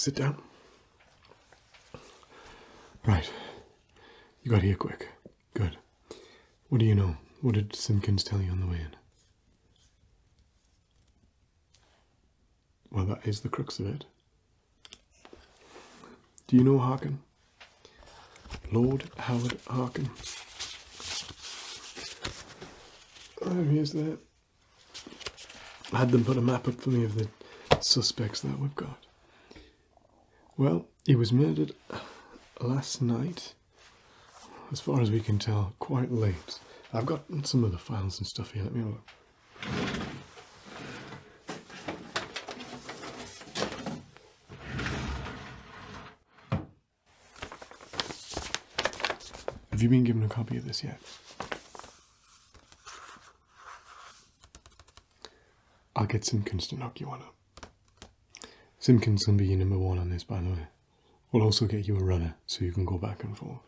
Sit down. Right. You got here quick. Good. What do you know? What did Simpkins tell you on the way in? Well, that is the crux of it. Do you know Harkin? Lord Howard Harkin. Oh, here's that. I had them put a map up for me of the suspects that we've got. Well, he was murdered last night, as far as we can tell, quite late. I've got some of the files and stuff here. Let me have a look. Have you been given a copy of this yet? I'll get Simpkins to knock you one up. Simpkins will be your number one on this, by the way. We'll also get you a runner so you can go back and forth.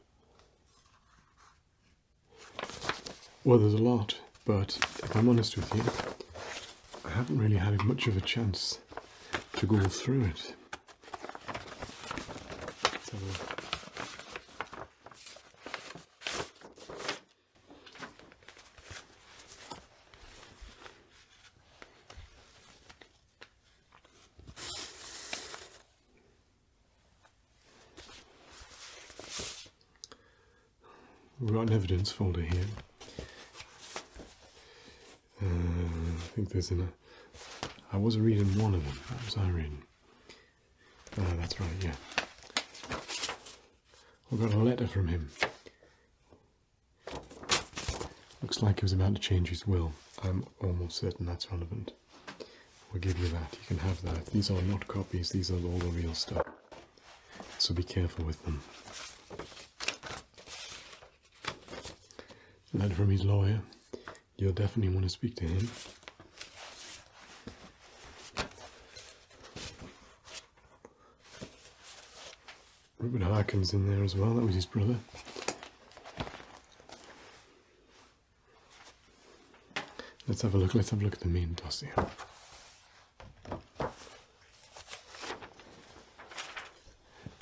Well, there's a lot, but if I'm honest with you, I haven't really had much of a chance to go through it. Let's have a look. We've got an evidence folder here. I think there's I was reading one of them. What was I reading? That's right, yeah. We've got a letter from him. Looks like he was about to change his will. I'm almost certain that's relevant. We'll give you that. You can have that. These are not copies. These are all the real stuff. So be careful with them. Letter from his lawyer. You'll definitely want to speak to him. Rupert Harkin's in there as well. That was his brother. Let's have a look. Let's have a look at the main dossier.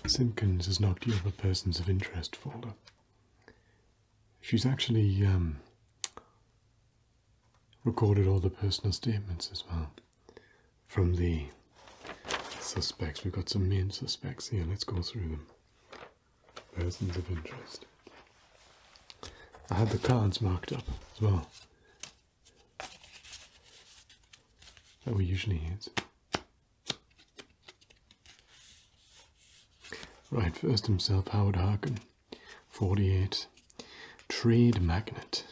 Simpkins has knocked you off a persons of interest folder. She's actually recorded all the personal statements as well from the suspects. We've got some main suspects here. Let's go through them. Persons of interest. I had the cards marked up as well that we usually use. Right, first himself, Howard Harkin, 48. Trade magnate,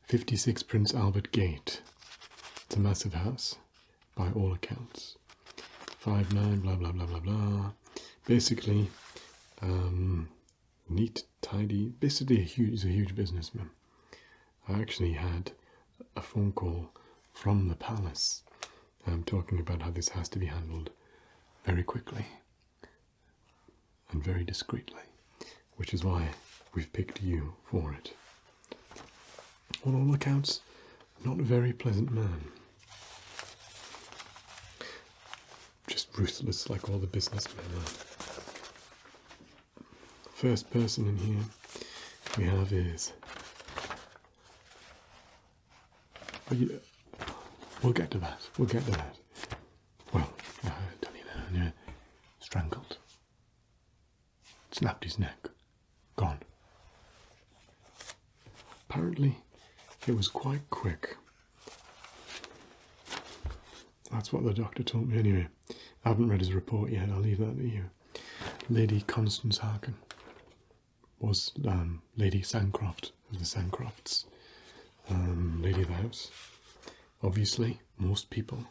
56 Prince Albert Gate. It's a massive house, by all accounts. 5'9", blah blah blah blah blah. Basically, neat, tidy. Basically, he's a huge businessman. I actually had a phone call from the palace, talking about how this has to be handled very quickly and very discreetly, which is why we've picked you for it. On all accounts, not a very pleasant man. Just ruthless like all the businessmen are. First person in here we have is... We'll get to that. We'll get to that. Well, yeah, strangled. Snapped his neck. Gone. Apparently, it was quite quick. That's what the doctor told me anyway. I haven't read his report yet, I'll leave that to you. Lady Constance Harkin was Lady Sancroft of the Sancrofts. Lady of the house. Obviously, most people,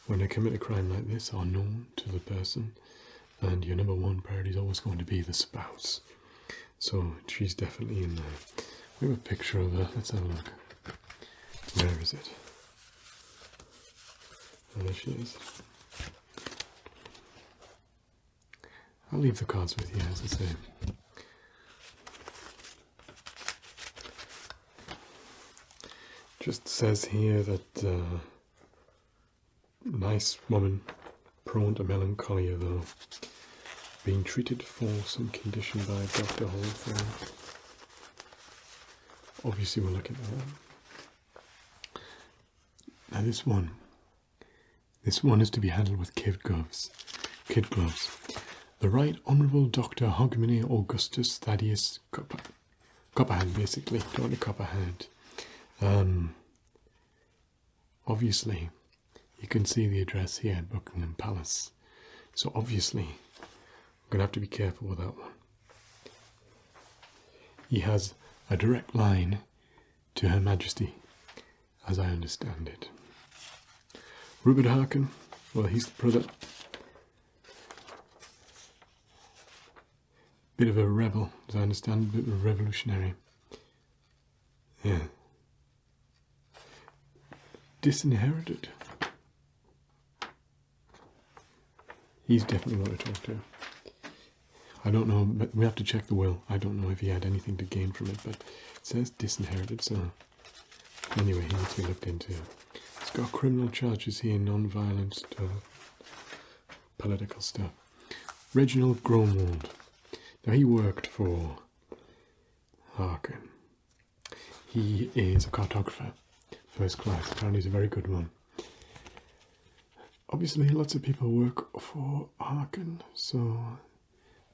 when they commit a crime like this, are known to the person, and your number one priority is always going to be the spouse. So she's definitely in there. We have a picture of her. Let's have a look. Where is it? Oh, there she is. I'll leave the cards with you, as I say. Just says here that nice woman, prone to melancholia though. Being treated for some condition by Dr. Hawthorne. Obviously we'll look at that. Now this one is to be handled with kid gloves. The Right Honourable Dr. Hogmanay Augustus Thaddeus Copperhand, basically, Dr. Copperhand. Obviously, you can see the address here at Buckingham Palace. So obviously, I'm going to have to be careful with that one. He has a direct line to Her Majesty, as I understand it. Rupert Harkin, well, he's the brother. Bit of a rebel, as I understand, a bit of a revolutionary. Yeah. Disinherited. He's definitely what to talk to. I don't know, but we have to check the will. I don't know if he had anything to gain from it, but it says disinherited, so anyway, he needs to be looked into. He's got criminal charges here, non-violent stuff, political stuff. Reginald Gromwald. Now he worked for Harkin. He is a cartographer, first class. Apparently he's a very good one. Obviously lots of people work for Harkin, so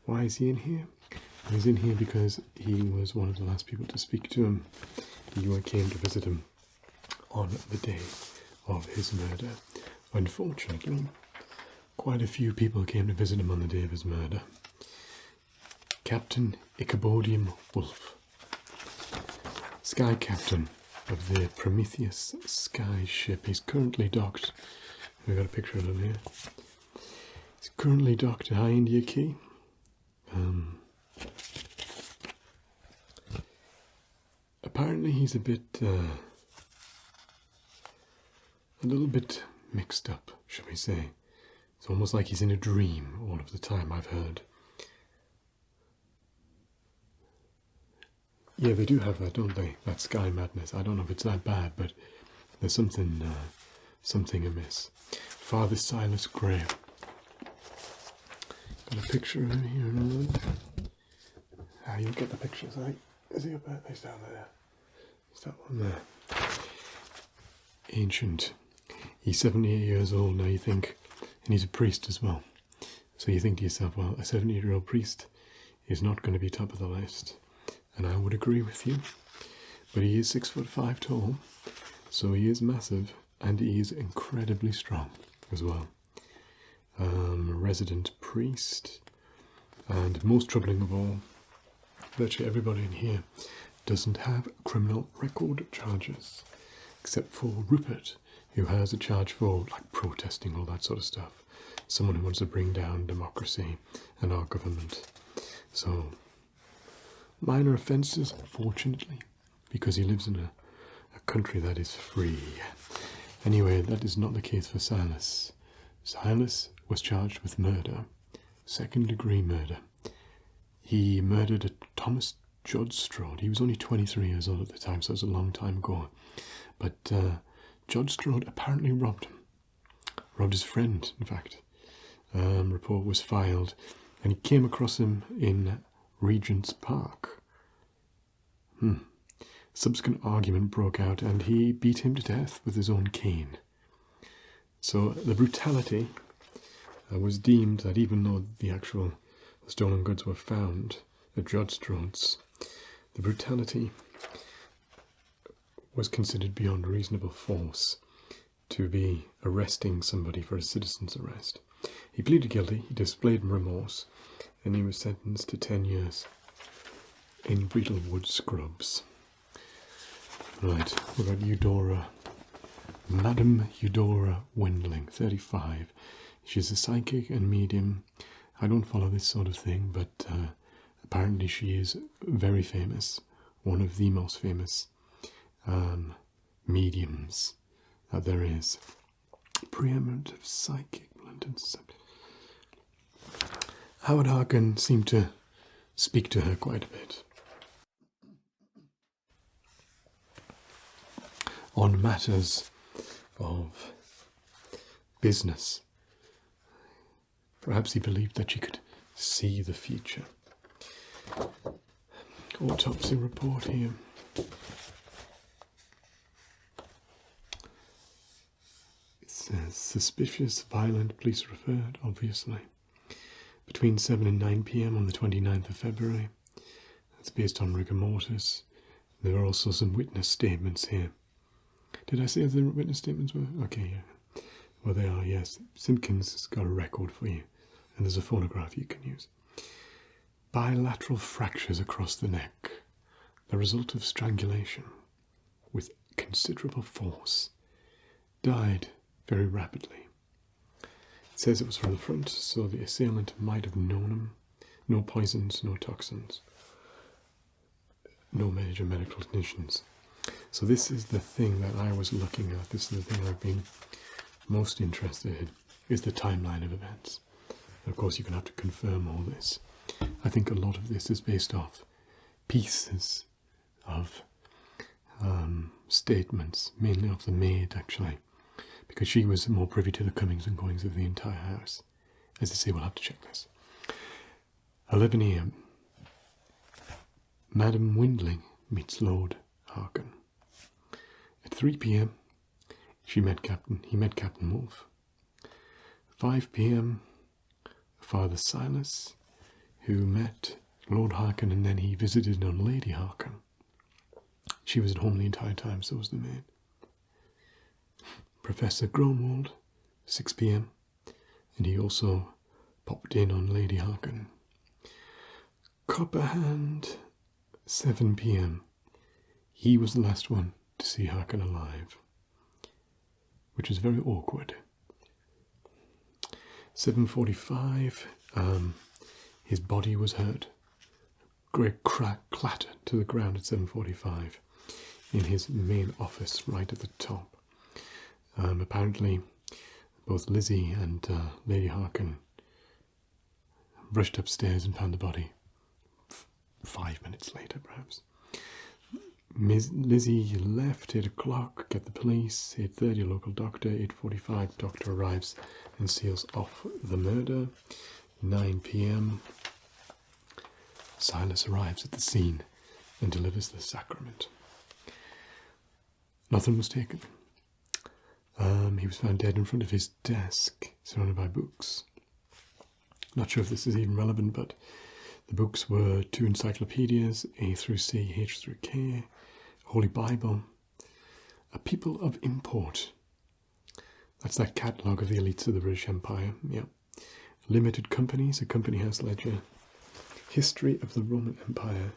why is he in here? He's in here because he was one of the last people to speak to him. He came to visit him on the day of his murder. Unfortunately, quite a few people came to visit him on the day of his murder. Captain Ichabodium Wolf, Sky Captain of the Prometheus Sky ship. He's currently docked. We've got a picture of him here. He's currently docked at High India Quay. Apparently he's a little bit mixed up, shall we say. It's almost like he's in a dream all of the time, I've heard. Yeah, they do have that, don't they? That sky madness. I don't know if it's that bad, but there's something amiss. Father Silas Gray. Got a picture of him here in a moment. You'll get the pictures, right? Is he up there? He's down there. Is that one there? Ancient. He's 78 years old now, you think, and he's a priest as well. So you think to yourself, well, a 70-year-old priest is not going to be top of the list. And I would agree with you. But he is 6'5" tall, so he is massive, and he is incredibly strong as well. Resident priest, and most troubling of all, virtually everybody in here doesn't have criminal record charges, except for Rupert, who has a charge for like protesting, all that sort of stuff. Someone who wants to bring down democracy and our government. So minor offences, fortunately, because he lives in a country that is free. Anyway, that is not the case for Silas. Silas was charged with murder, second-degree murder. He murdered a Thomas Jodstrode. He was only 23 years old at the time, so it was a long time ago. But Jodstrode apparently robbed him. Robbed his friend, in fact. Report was filed, and he came across him in Regent's Park. Subsequent argument broke out, and he beat him to death with his own cane. So the brutality was deemed that even though the actual stolen goods were found at Jodstrode's, the brutality was considered beyond reasonable force to be arresting somebody for a citizen's arrest. He pleaded guilty, he displayed remorse, and he was sentenced to 10 years in Beetlewood Scrubs. Right, we've got Eudora. Madame Eudora Wendling, 35. She's a psychic and medium. I don't follow this sort of thing, but apparently she is very famous. One of the most famous mediums that there is. Preeminent of psychic London. Howard Harkin seemed to speak to her quite a bit. On matters of business. Perhaps he believed that she could see the future. Autopsy report here. It says suspicious, violent, police referred, obviously. Between 7 and 9 p.m. on the 29th of February. That's based on rigor mortis. There are also some witness statements here. Did I say the witness statements were? Okay, yeah. Well, they are, yes. Simpkins has got a record for you. And there's a photograph you can use. Bilateral fractures across the neck. The result of strangulation with considerable force. Died very rapidly. It says it was from the front, so the assailant might have known him. No poisons, no toxins. No major medical conditions. So this is the thing that I was looking at. This is the thing I've been most interested in, is the timeline of events. And of course, you're going to have to confirm all this. I think a lot of this is based off pieces of statements, mainly of the maid, actually, because she was more privy to the comings and goings of the entire house. As I say, we'll have to check this. 11 a.m. Madam Windling meets Lord Harkin. At 3 p.m. he met Captain Wolfe. 5 p.m. Father Silas, who met Lord Harkin, and then he visited on Lady Harkin. She was at home the entire time, so was the maid. Professor Gronwald, 6 p.m. and he also popped in on Lady Harkin. Copperhand, 7 p.m. He was the last one to see Harkin alive, which is very awkward. 7:45, his body was heard. Great clatter to the ground at 7:45 in his main office right at the top. Apparently, both Lizzie and Lady Harkin rushed upstairs and found the body 5 minutes later, perhaps. Lizzie left 8 o'clock, get the police, 8:30 local doctor, 8:45 doctor arrives and seals off the murder. 9 p.m. Silas arrives at the scene and delivers the sacrament. Nothing was taken. He was found dead in front of his desk, surrounded by books. Not sure if this is even relevant, but the books were 2 encyclopedias, A through C, H through K, Holy Bible, A People of Import. That's that catalogue of the elites of the British Empire, yeah. Limited Companies, a company house ledger, History of the Roman Empire,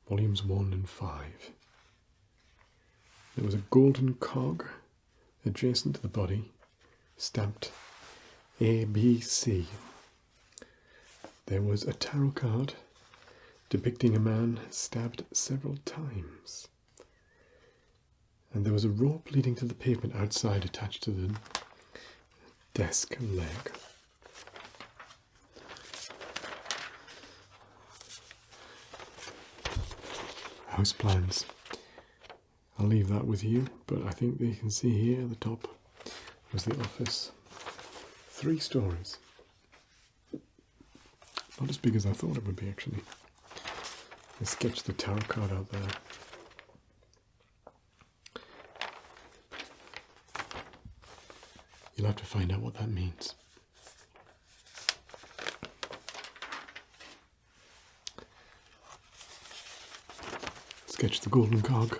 volumes 1 and 5. There was a golden cog adjacent to the body, stamped ABC. There was a tarot card depicting a man stabbed several times. And there was a rope leading to the pavement outside attached to the desk leg. House plans. I'll leave that with you, but I think you can see here at the top was the office. 3 stories. Not as big as I thought it would be, actually. I sketched the tarot card out there. You'll have to find out what that means. Sketch the golden cog.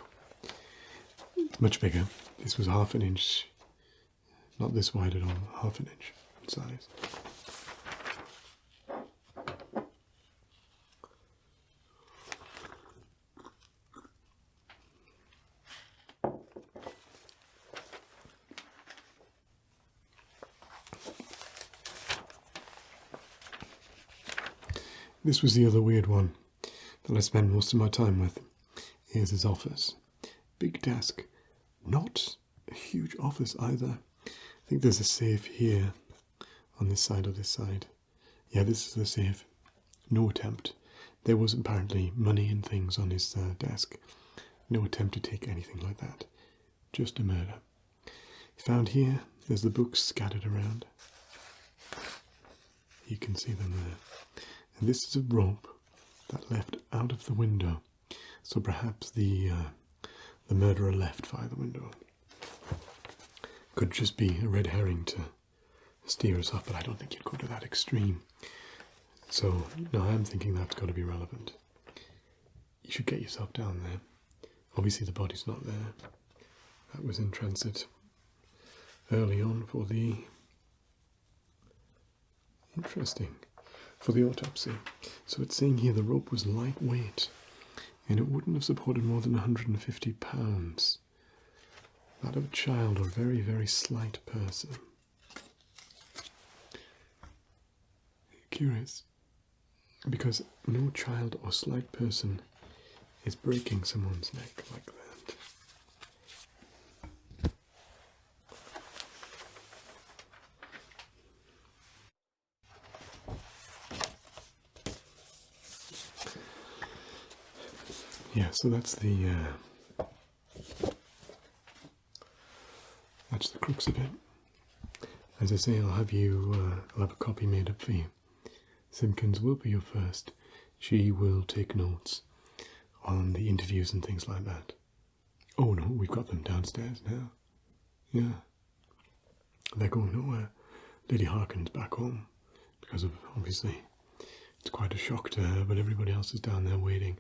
It's much bigger. This was 1/2 inch, not this wide at all, 1/2 inch in size. This was the other weird one that I spend most of my time with. Here's his office. Big desk. Not a huge office either. I think there's a safe here on this side or this side. Yeah, this is the safe. No attempt. There was apparently money and things on his desk. No attempt to take anything like that. Just a murder. Found here, there's the books scattered around. You can see them there. And this is a rope that left out of the window. So perhaps the murderer left via the window. Could just be a red herring to steer us off, but I don't think you'd go to that extreme. So, no, I'm thinking that's got to be relevant. You should get yourself down there. Obviously the body's not there. That was in transit early on for the... Interesting. For the autopsy. So it's saying here the rope was lightweight and it wouldn't have supported more than 150 pounds. That of a child or very, very slight person. Curious. Because no child or slight person is breaking someone's neck like that. Yeah, so that's the crux of it. As I say, I'll have a copy made up for you. Simpkins will be your first. She will take notes on the interviews and things like that. Oh no, we've got them downstairs now. Yeah. They're going nowhere. Lady Harkin's back home because of, obviously, it's quite a shock to her, but everybody else is down there waiting.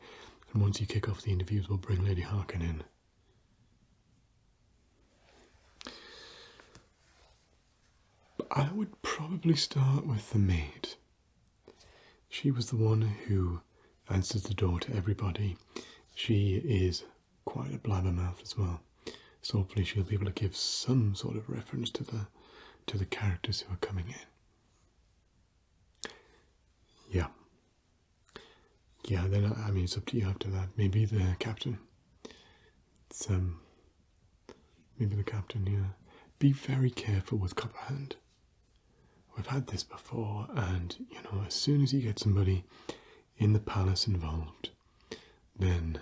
And once you kick off the interviews, we'll bring Lady Harkin in. But I would probably start with the maid. She was the one who answers the door to everybody. She is quite a blabbermouth as well. So hopefully she'll be able to give some sort of reference to the characters who are coming in. Yeah. Yeah, then I mean it's up to you after that. Maybe the captain. It's maybe the captain, yeah. Be very careful with Copperhand. We've had this before, and you know, as soon as you get somebody in the palace involved, then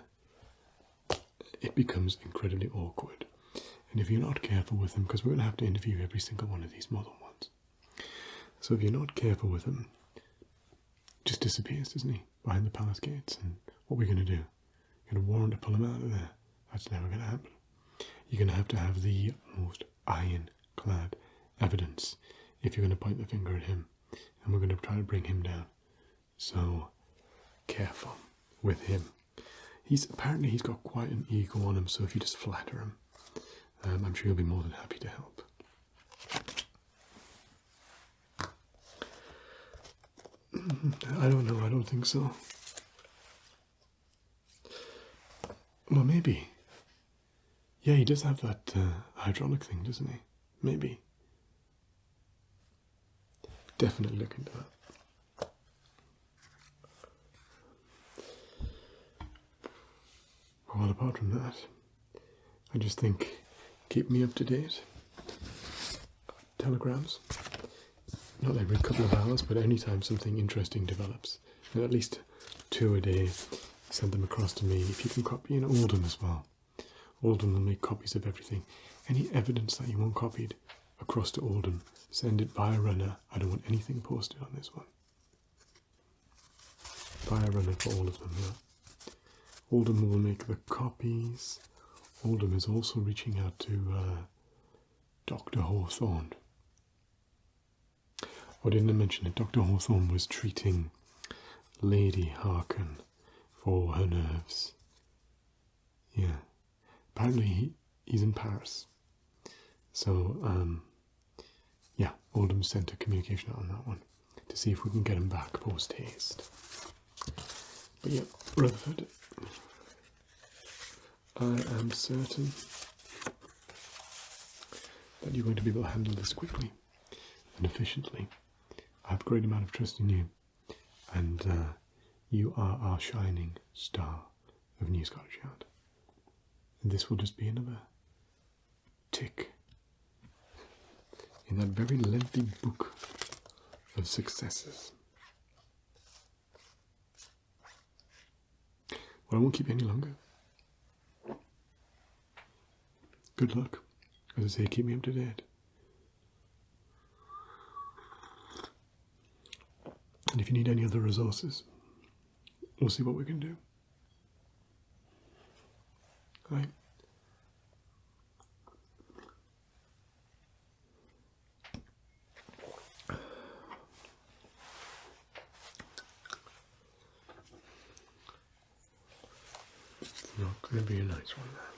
it becomes incredibly awkward. And if you're not careful with them, because we're going to have to interview every single one of these model ones, so if you're not careful with them, just disappears, doesn't he, behind the palace gates? And what are we going to do? You're going to warrant to pull him out of there? That's never going to happen. You're going to have the most ironclad evidence if you're going to point the finger at him, and we're going to try to bring him down. So, careful with him. Apparently he's got quite an ego on him, so if you just flatter him, I'm sure he'll be more than happy to help. I don't know, I don't think so. Well, maybe. Yeah, he does have that hydraulic thing, doesn't he? Maybe. Definitely look into that. Well, apart from that, I just think keep me up to date. Telegrams. Not every couple of hours, but anytime something interesting develops. And at least 2 a day, send them across to me. If you can copy in Oldham as well. Oldham will make copies of everything. Any evidence that you want copied across to Oldham, send it by a runner. I don't want anything posted on this one. By a runner for all of them, yeah. Oldham will make the copies. Oldham is also reaching out to Dr. Hawthorne. Oh, didn't I mention it? Dr. Hawthorne was treating Lady Harkin for her nerves. Yeah. Apparently he's in Paris. So, yeah, Oldham sent a communication out on that one to see if we can get him back post-haste. But yeah, Rutherford, I am certain that you're going to be able to handle this quickly and efficiently. I have a great amount of trust in you, and you are our shining star of New Scottish Yard. And this will just be another tick in that very lengthy book of successes. Well, I won't keep you any longer. Good luck. As I say, keep me up to date. And if you need any other resources, we'll see what we can do. Right. Not going to be a nice one, that.